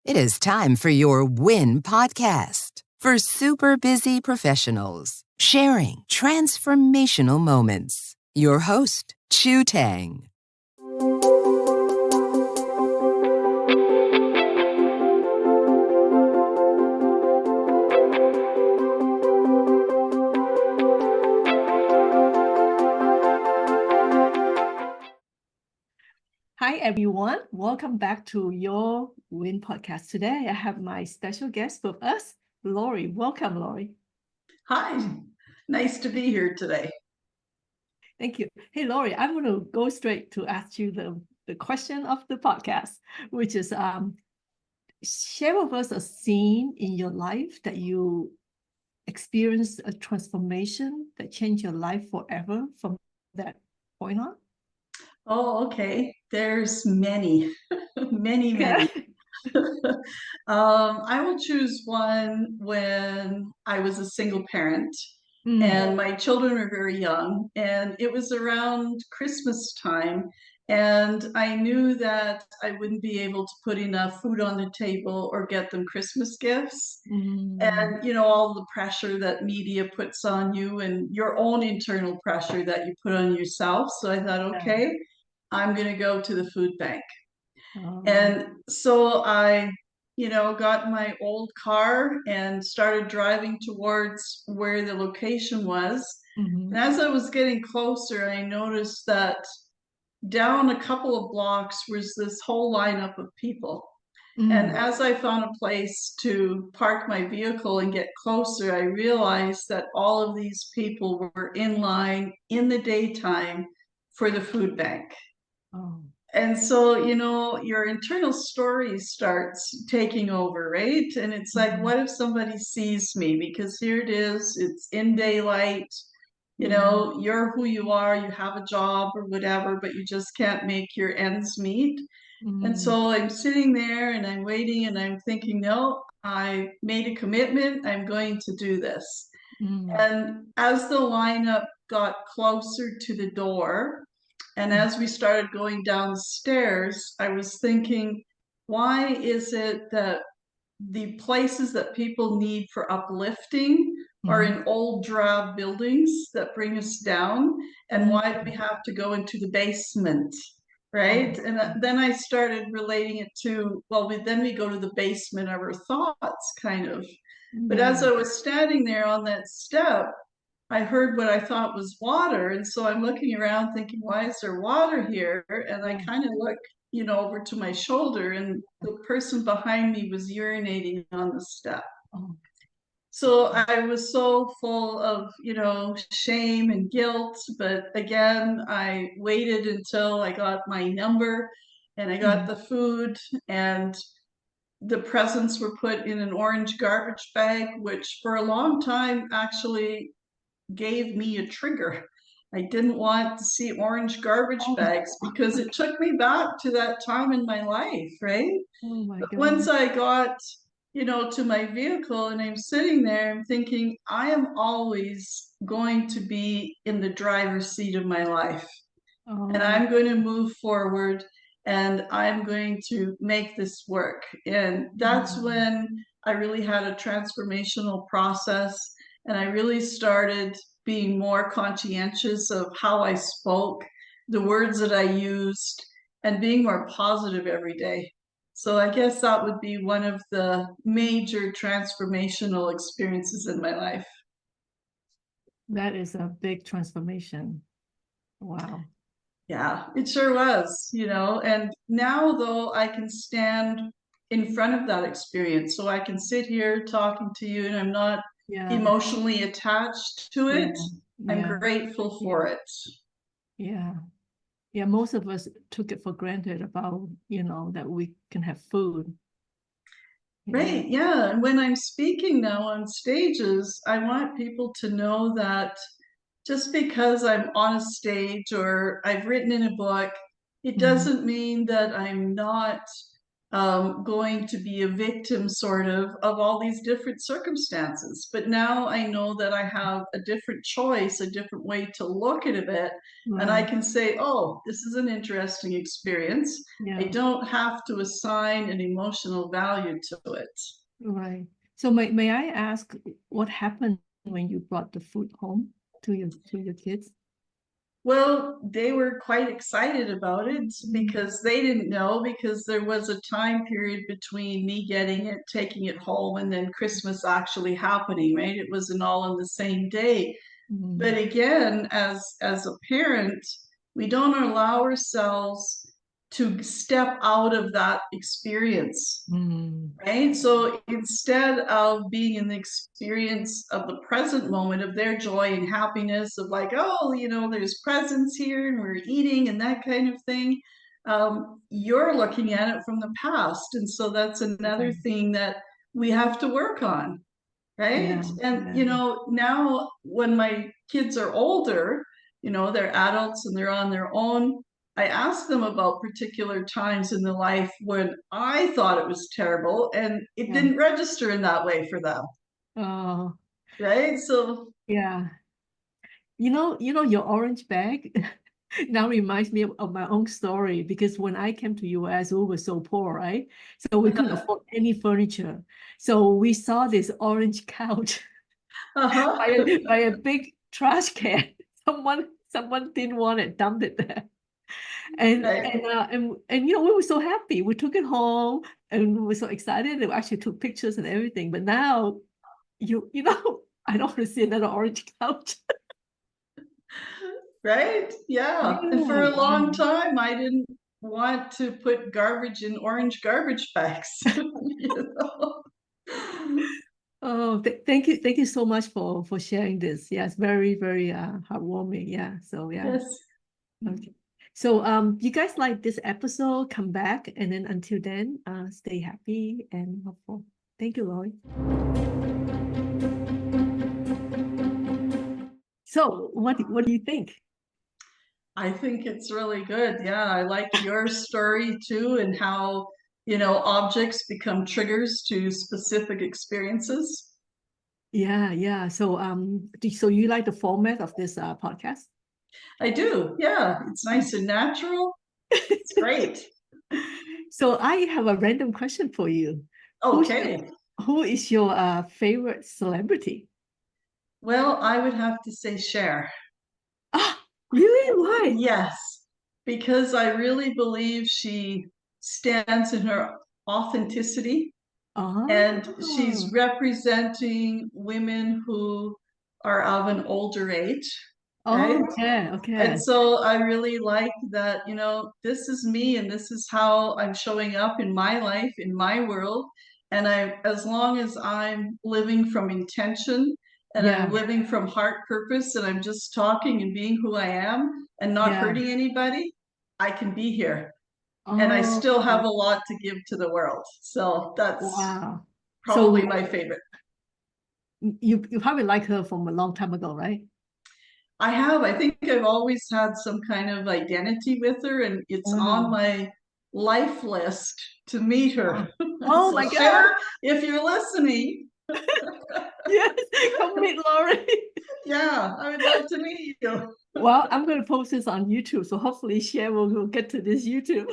It is time for your WIN podcast for super busy professionals sharing transformational moments. Your host, Chu Tang. Hi, everyone. Welcome back to your WIN podcast. Today, I have my special guest with us, Lori. Welcome, Lori. Hi, nice to be here today. Thank you. Hey, Lori, I'm going to go straight to ask you the question of the podcast, which is share with us a scene in your life that you experienced a transformation that changed your life forever from that point on. Oh, okay. There's many, many. I will choose one when I was a single parent and my children were very young, and it was around Christmas time. And I knew that I wouldn't be able to put enough food on the table or get them Christmas gifts. And, you know, all the pressure that media puts on you and your own internal pressure that you put on yourself. So I thought, okay, I'm going to go to the food bank. And so I, got my old car and started driving towards where the location was. And as I was getting closer, I noticed that down a couple of blocks was this whole lineup of people. And as I found a place to park my vehicle and get closer, I realized that all of these people were in line in the daytime for the food bank. And so, your internal story starts taking over, right? And it's like, what if somebody sees me? Because here it is, it's in daylight, you're who you are, you have a job or whatever, but you just can't make your ends meet. And so I'm sitting there and I'm waiting and I'm thinking, no, I made a commitment, I'm going to do this. And as the lineup got closer to the door, and as we started going down the stairs, I was thinking, why is it that the places that people need for uplifting are in old drab buildings that bring us down? And why do we have to go into the basement? Right? And then I started relating it to, well, then we go to the basement of our thoughts, kind of. But as I was standing there on that step, I heard what I thought was water. And so I'm looking around thinking, why is there water here? And I kind of look, over to my shoulder, and the person behind me was urinating on the step. So I was so full of, shame and guilt. But again, I waited until I got my number and I got the food, and the presents were put in an orange garbage bag, which for a long time actually gave me a trigger. I didn't want to see orange garbage bags because it took me back to that time in my life, right? But once I got, to my vehicle and I'm sitting there, I'm thinking, I am always going to be in the driver's seat of my life. And I'm going to move forward and I'm going to make this work. And that's when I really had a transformational process. And I really started being more conscientious of how I spoke, the words that I used, and being more positive every day. So I guess that would be one of the major transformational experiences in my life. That is a big transformation. Wow. Yeah, it sure was, and now though I can stand in front of that experience. So I can sit here talking to you and I'm not emotionally attached to it. I'm grateful for it. Yeah, most of us took it for granted about, that we can have food. Right, yeah. And when I'm speaking now on stages, I want people to know that just because I'm on a stage or I've written in a book, it doesn't mean that I'm not going to be a victim sort of all these different circumstances. But now I know that I have a different choice, a different way to look at it. And I Right. can say, oh, this is an interesting experience. I Yeah. don't have to assign an emotional value to it. Right. So may I ask what happened when you brought the food home to your kids? Well, they were quite excited about it because they didn't know, because there was a time period between me getting it, taking it home, and then Christmas actually happening, right? It wasn't all on the same day. But Mm. again, as a parent, we don't allow ourselves to step out of that experience. Mm. Right? So instead of being in the experience of the present moment of their joy and happiness of like, oh, there's presents here and we're eating and that kind of thing, you're looking at it from the past. And so that's another thing that we have to work on. Right? Yeah. And, Yeah. now when my kids are older, they're adults and they're on their own, I ask them about particular times in their life when I thought it was terrible and it Yeah. didn't register in that way for them. Oh, Right? So, yeah. Your orange bag now reminds me of my own story, because when I came to US, we were so poor, right? So we couldn't afford any furniture. So we saw this orange couch uh-huh. by a big trash can. Someone didn't want it, dumped it there. And Right. we were so happy. We took it home and we were so excited. We actually took pictures and everything. But now I don't want to see another orange couch. Right? Yeah. And for Yeah, a long wow. time, I didn't want to put garbage in orange garbage bags. Oh, thank you so much for sharing this. Yeah, it's very, very heartwarming. Yeah. So yeah. Yes. Okay. So you guys like this episode, come back, and then until then, stay happy and hopeful. Thank you, Lori. So what do you think? I think it's really good. Yeah, I like your story too, and how, objects become triggers to specific experiences. Yeah, yeah. So so you like the format of this podcast? I do. Yeah, it's nice and natural. It's great. So I have a random question for you. Who's your, Okay. who is your favorite celebrity? Well, I would have to say Cher. Ah, really? Why? Yes, because I really believe she stands in her authenticity, and she's Oh, representing women who are of an older age, right? okay, And okay. so I really like that, this is me and this is how I'm showing up in my life, in my world. And as long as I'm living from intention and I'm Yeah, living from heart purpose and I'm just talking and being who I am and not yeah. hurting anybody, I can be here. And I Oh, still have a lot to give to the world. So that's wow. probably So my favorite. you probably like her from a long time ago, right? I have. I think I've always had some kind of identity with her, and it's on Wow. my life list to meet Oh, her. oh So, my God. Cher, if you're listening, Yes, come meet Lori. yeah, I would love to meet you. Well, I'm going to post this on YouTube, so hopefully Cher will get to this YouTube.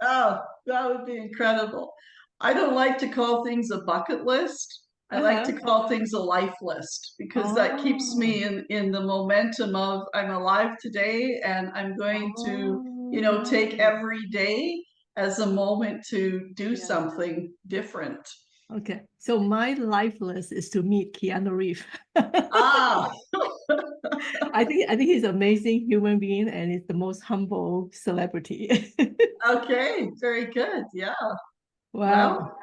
Oh, that would be incredible. I don't like to call things a bucket list. I like to Uh-huh. call things a life list because that keeps Oh, me in the momentum of I'm alive today and I'm going to, oh, take every day as a moment to do yeah. something different. Okay. So my life list is to meet Keanu Reeves. Ah, I think he's an amazing human being and he's the most humble celebrity. okay, very good. Yeah. Wow. Well,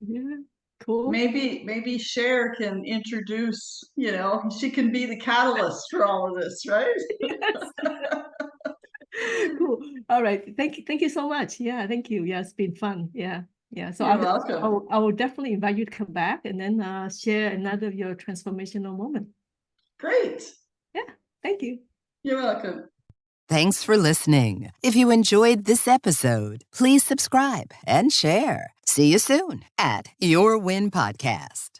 Yeah. Cool. maybe Cher can introduce, she can be the catalyst for all of this, right? Yes. Cool. All right. Thank you so much. Yeah, thank you. Yeah, it's been fun. Yeah. Yeah. So You're welcome. I will definitely invite you to come back and then share another of your transformational moment. Great. Yeah. Thank you. You're welcome. Thanks for listening. If you enjoyed this episode, please subscribe and share. See you soon at Your Win Podcast.